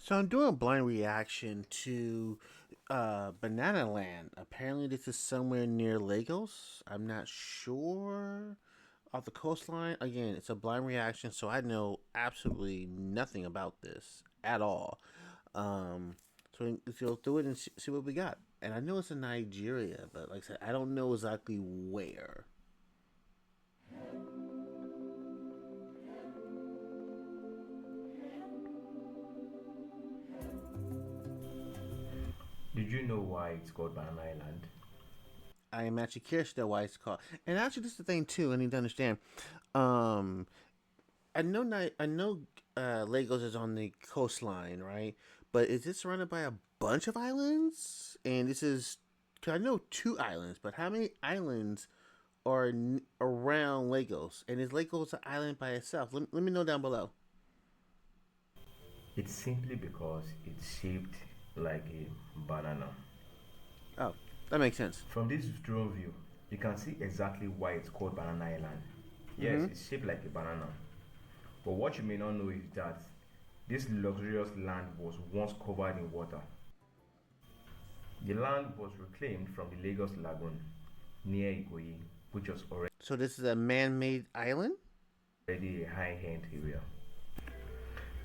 So I'm doing a blind reaction to Banana Land. Apparently, this is somewhere near Lagos. I'm not sure. Off the coastline. Again, it's a blind reaction, so I know absolutely nothing about this at all. Um, so let's go through it and see what we got. And I know it's in Nigeria, but like I said, I don't know exactly where. Did you know why it's called Banana Island? I am actually curious to know why it's called. And actually, this is the thing too. I need to understand. Um, I know Lagos is on the coastline, right? But is it surrounded by a bunch of islands? And this is, cause I know two islands, but how many islands are around Lagos? And is Lagos an island by itself? Let me know down below. It's simply because it's shaped like a banana. Oh, that makes sense. From this drone view, you can see exactly why it's called Banana Island. Yes, Mm-hmm. it's shaped like a banana. But what you may not know is that this luxurious land was once covered in water. The land was reclaimed from the Lagos Lagoon near Ikoyi, which was So this is a man-made island. already a high-end area.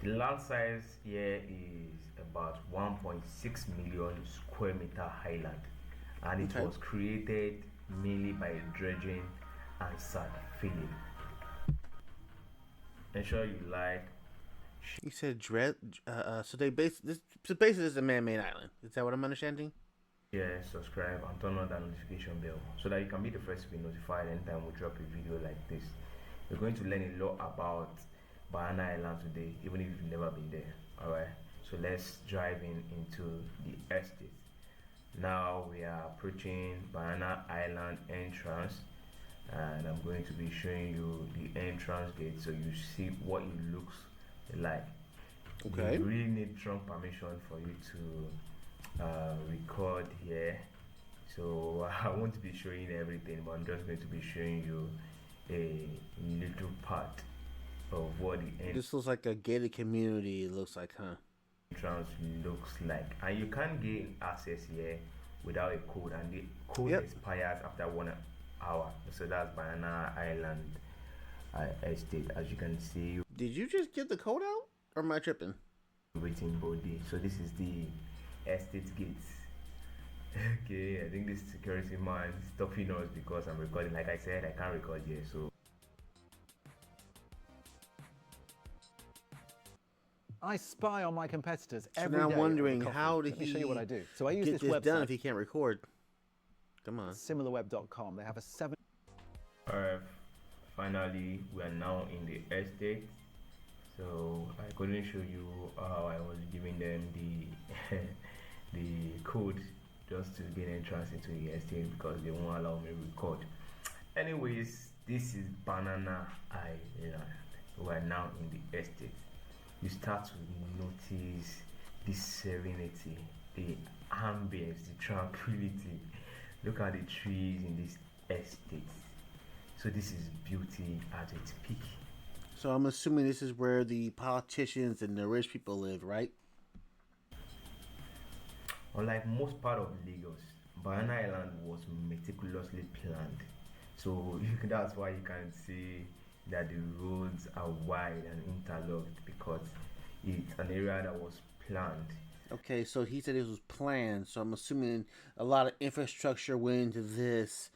The land size here is about 1.6 million square meter highland, and it Okay. was created mainly by dredging and sand filling. Ensure you like, You said dread. So they base this. So basically, this is a man-made island. Is that what I'm understanding? share, subscribe, and turn on that notification bell so that you can be the first to be notified anytime we drop a video like this. We're going to learn a lot about Banana Island today, even if you've never been there. Alright, so let's drive in into the estate. Now we are approaching Banana Island entrance, and I'm going to be showing you the entrance gate so you see what it looks like. You Okay. really need strong permission for you to record here. So I won't be showing everything, but I'm just going to be showing you a little part of what the This looks like a gated community. It looks like, huh? entrance looks like, and you can't gain access here without a code, and the code Yep. expires after 1 hour. So that's Banana Island estate. As you can see, Did you just give the code out, or am I tripping? waiting body. So this is the estate gates. Okay, I think this security man is stopping us because I'm recording. Like I said, I can't record here, so I spy on my competitors So every now I'm day over wondering, coffee. how did Let me show you what he I do. So I use get this this done website, if he can't record? Come on. similarweb.com. They have a 7. alright. Finally, we are now in the estate. So I couldn't show you how I was giving them the the code just to gain entrance into the estate because they won't allow me to record. Anyways, this is Banana Island. We are now in the estate. You start to notice the serenity, the ambience, the tranquility. Look at the trees in this estate. So this is beauty at its peak. So I'm assuming this is where the politicians and the rich people live, right? Unlike most part of Lagos, Banana Island was meticulously planned. So that's why you can see that the roads are wide and interlocked because it's an area that was planned. Okay, so he said this was planned. So I'm assuming a lot of infrastructure went into this,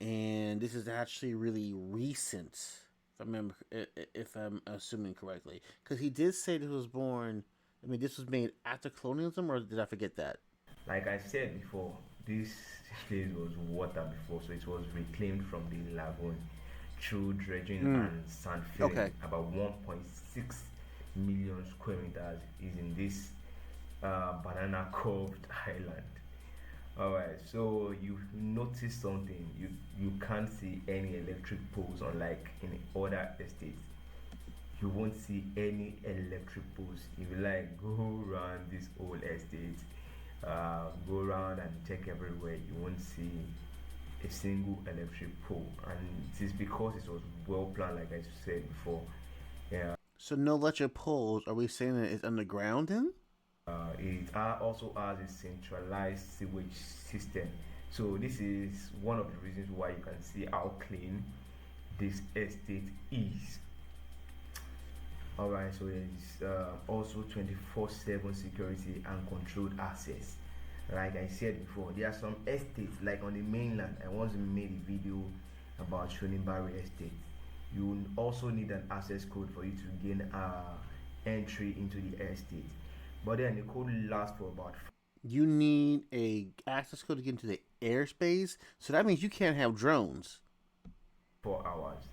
and this is actually really recent. If I remember, if I'm assuming correctly, because he did say this was born. I mean, this was made after colonialism, or did I forget that? Like I said before, this place was water before, so it was reclaimed from the lagoon through dredging and sand filling. Okay. About 1.6 million square meters is in this banana curved island. Alright, so you notice something. You can't see any electric poles, unlike in other estates. You won't see any electric poles. If you like, go around this old estate, go around and check everywhere. You won't see a single electric pole, and it is because it was well planned, like I said before. Yeah, So no electric poles. Are we saying that it's underground then? It also has a centralized sewage system. So this is one of the reasons why you can see how clean this estate is. Alright, so there's also 24/7 security and controlled access. Like I said before, there are some estates like on the mainland. I once made a video about Shonibari Estate. You also need an access code for you to gain entry into the estate. But then the code lasts for about You need a access code to get into the airspace, so that means you can't have drones. 4 hours.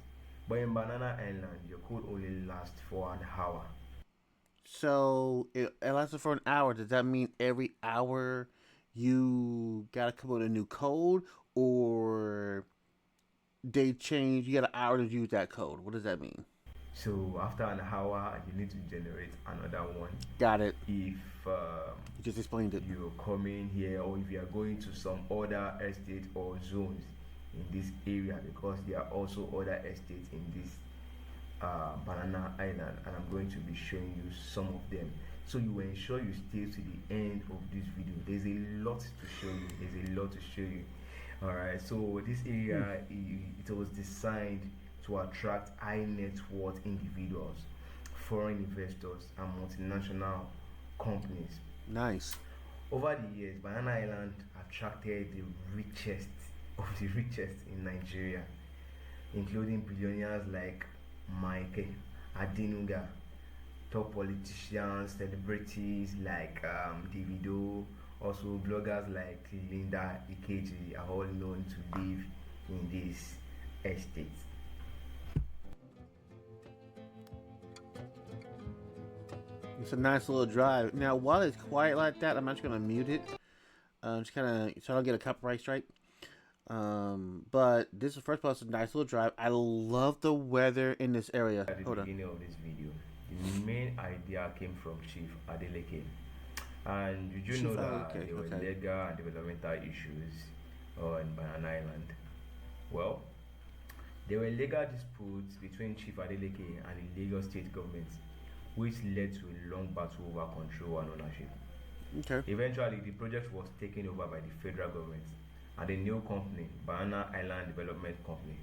But in Banana Island, your code only lasts for an hour. So it lasted for an hour. Does that mean every hour you gotta come up with a new code, or they change? You got an hour to use that code. What does that mean? So after an hour, you need to generate another one. Got it. If You just explained it. you're coming here, or if you are going to some other estate or zones in this area, because there are also other estates in this Banana Island, and I'm going to be showing you some of them. So you ensure you stay to the end of this video. There's a lot to show you. There's a lot to show you. All right. So this area it was designed to attract high net worth individuals, foreign investors, and multinational companies. Nice. Over the years, Banana Island attracted the richest of the richest in Nigeria, including billionaires like Mike Adenuga, top politicians, celebrities like Davido, also bloggers like Linda Ikeji are all known to live in this estate. It's a nice little drive. Now, while it's quiet like that, I'm actually gonna mute it. Just kind of so I don't get a copyright strike. But this is first of all, it's a nice little drive. I love the weather in this area. At the beginning of this video, the main idea came from Chief Adeleke. And did you know that there were legal and developmental issues on Banana Island? Well, there were legal disputes between Chief Adeleke and the Lagos state government, which led to a long battle over control and ownership. Okay. Eventually, the project was taken over by the federal government, and a new company, Banana Island Development Company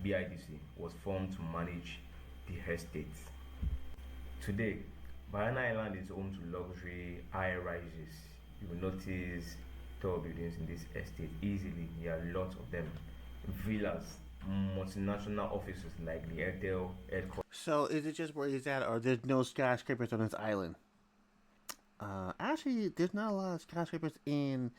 (BIDC), was formed to manage the estate. Today, Banana Island is home to luxury high-rises. You will notice tall buildings in this estate easily. There are lots of them. Villas, multinational offices like the Airtel Headquarters. So is it just where he's at, or there's no skyscrapers on this island? Actually, there's not a lot of skyscrapers in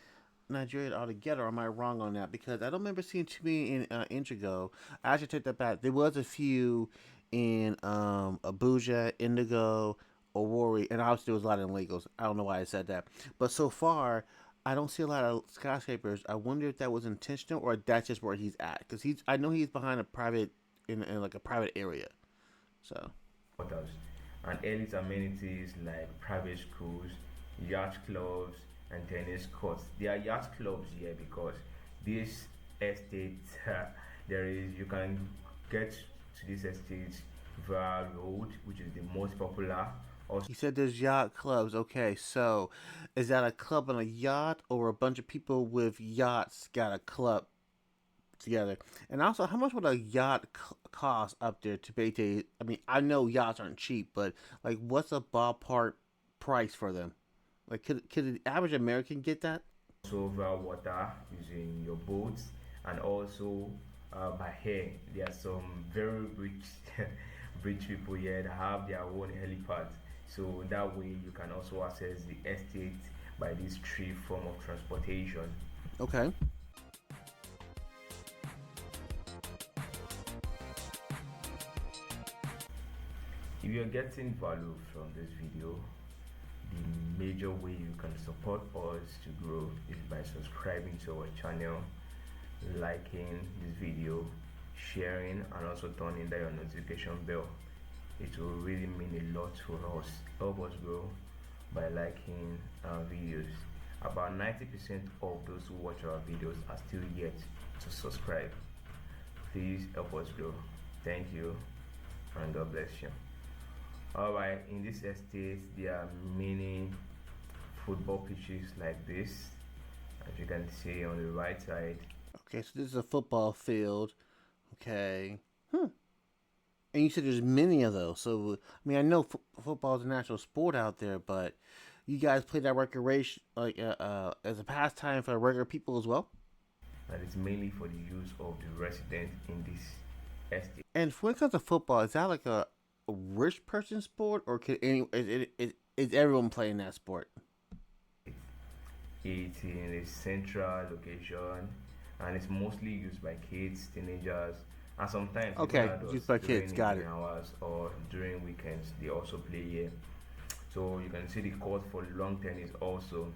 Nigeria altogether. Or am I wrong on that? Because I don't remember seeing too many in Indigo. I actually take that back. There was a few in Abuja, Indigo, Owori, and obviously there was a lot in Lagos. I don't know why I said that, but so far I don't see a lot of skyscrapers. I wonder if that was intentional or that's just where he's at. Because I know he's behind a private in like a private area. So. And elite amenities like private schools, yacht clubs, and tennis courts. There are yacht clubs here because this estate you can get to this estate via road, which is the most popular. Also, He said there's yacht clubs. Okay, so is that a club on a yacht, or a bunch of people with yachts got a club together? And also, how much would a yacht cost up there to pay? I mean, I know yachts aren't cheap, but like, what's a ballpark price for them? Like, could the average American get that? via water using your boats, and also by air. There are some very rich rich people here that have their own helipads. So that way you can also access the estate by these three forms of transportation. Okay. If you're getting value from this video, the major way you can support us to grow is by subscribing to our channel, liking this video, sharing, and also turning on your notification bell. It will really mean a lot for us. Help us grow by liking our videos. About 90% of those who watch our videos are still yet to subscribe. Please help us grow. Thank you, and God bless you. Alright, in this estate there are many football pitches like this, as you can see on the right side. Okay, so this is a football field. Okay. And you said there's many of those. So, I mean, I know football is a national sport out there, but you guys play that recreation, like, as a pastime for regular people as well? And it's mainly for the use of the residents in this estate. And when it comes to football, is that like a rich person sport, or is everyone playing that sport? It's in a central location, and it's mostly used by kids, teenagers, and sometimes even Okay, adults used by during kids, got evening it. hours or during weekends. They also play here. So you can see the court for long tennis also.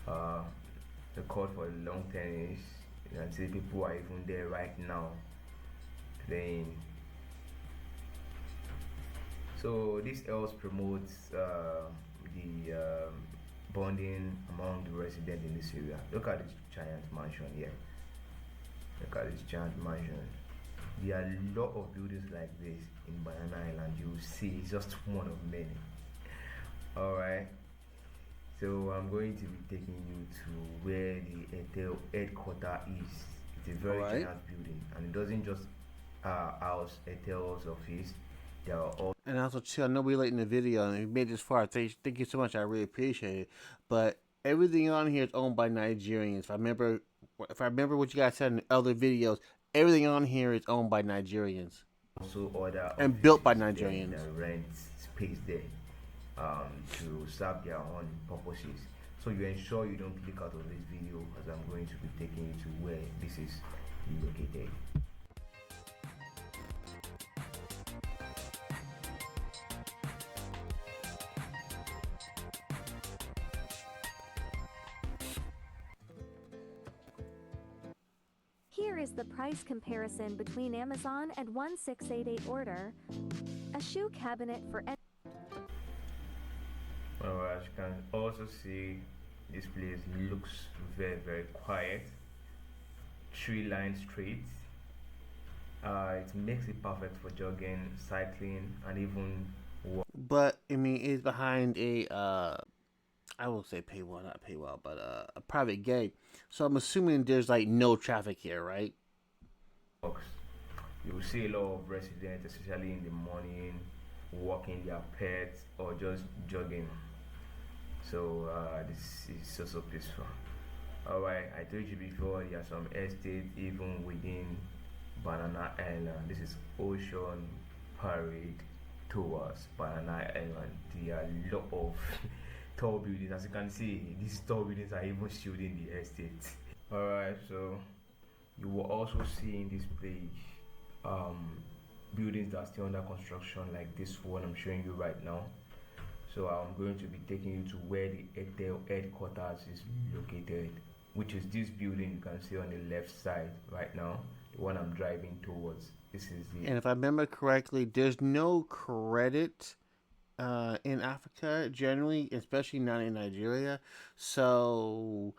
Uh, the court for long tennis. You can see people are even there right now playing. So this helps promote the bonding among the residents in this area. Look at this giant mansion here. Look at this giant mansion. There are a lot of buildings like this in Banana Island. You will see it's just one of many. Alright. So I'm going to be taking you to where the Airtel headquarters is. It's a very Alright. giant building, and it doesn't just house Airtel's office. There are all And also, too, I know we're late in the video, and you made this far. Thank you so much. I really appreciate it. But everything on here is owned by Nigerians. If I remember what you guys said in other videos, everything on here is owned by Nigerians also other and built by offices there Nigerians. that rent space there to serve their own purposes. So you ensure you don't click out of this video, as I'm going to be taking you to where this is located. Here is the price comparison between Amazon and 1688 order. A shoe cabinet for Well, as you can also see, this place looks very, very quiet. Tree-lined streets. It makes it perfect for jogging, cycling, and even walking. But I mean, it's behind a I will say paywall, not paywall, but a private gate. So I'm assuming there's like no traffic here, right? You will see a lot of residents, especially in the morning, walking their pets or just jogging. So this is so peaceful. Alright, I told you before there are some estates even within Banana Island. This is Ocean Parade towards Banana Island. There are a lot of tall buildings. As you can see, these tall buildings are even shielding the estate. Alright, so you will also see in this page buildings that are still under construction, like this one I'm showing you right now. So I'm going to be taking you to where the Airtel headquarters is located, which is this building you can see on the left side right now, the one I'm driving towards. This is the And if I remember correctly, there's no credit in Africa generally, especially not in Nigeria. So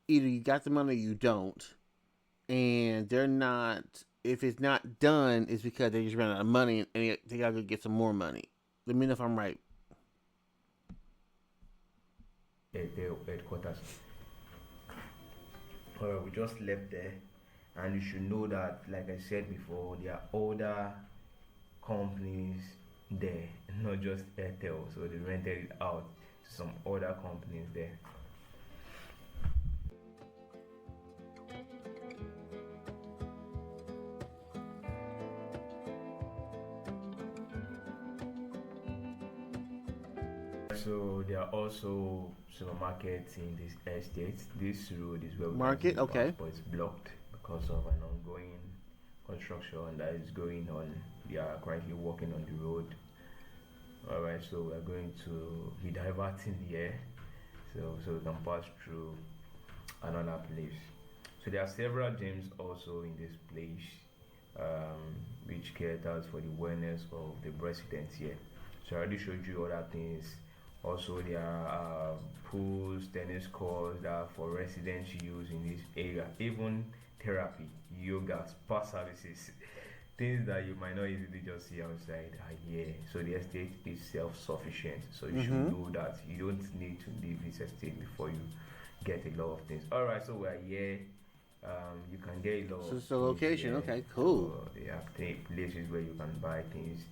either you got the money or you don't. And they're not, if it's not done, it's because they just ran out of money and they gotta go get some more money. Let me know if I'm right. Airtel headquarters. Alright, we just left there, and you should know that, like I said before, there are other companies there, not just Airtel. So they rented it out to some other companies there. So there are also supermarkets in this estate. This road is where we Market, can okay. pass, but it's blocked because of an ongoing construction that is going on. We are currently working on the road. Alright, so we're going to be diverting here, so we can pass through another place. So there are several gyms also in this place, which caters for the wellness of the residents here. So I already showed you other things. Also, there are pools, tennis courts that are for residents use in this area. Even therapy, yoga, spa services. things that you might not easily just see outside are here. So the estate is self-sufficient. So you should know that you don't need to leave this estate before you get a lot of things. All right, so we're here. You can get a lot. So it's of the things location. here. Okay, cool. So they have places where you can buy things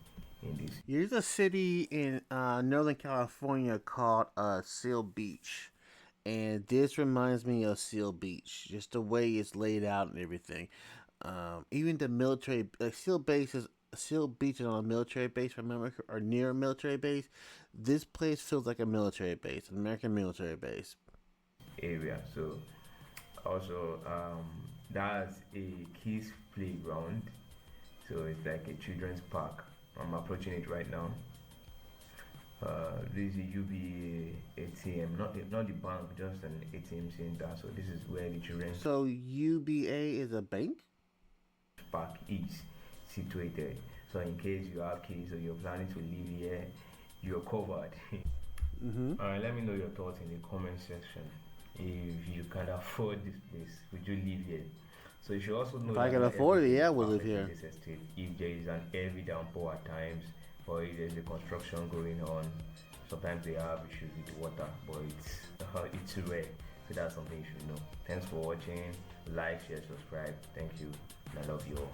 in this. There's a city in Northern California called Seal Beach, and this reminds me of Seal Beach, just the way it's laid out and everything. Even the military, like Seal Beach is on a military base, if I remember, or near a military base. This place feels like a military base, an American military base. Area. So also that's a kids playground. So it's like a children's park. I'm approaching it right now. This is UBA ATM, not the bank, just an ATM center. So this is where the children's So UBA is a bank? park is situated. So in case you have kids or you're planning to live here, you're covered. Alright, let me know your thoughts in the comment section. If you can afford this place, would you live here? So you should also know If I that can not afford it, everything yeah, I is will live perfect in here. this estate. If there is an heavy downpour at times, or if there's a construction going on, sometimes they have issues with water, but it's rare. So that's something you should know. Thanks for watching. Like, share, subscribe. Thank you. And I love you all.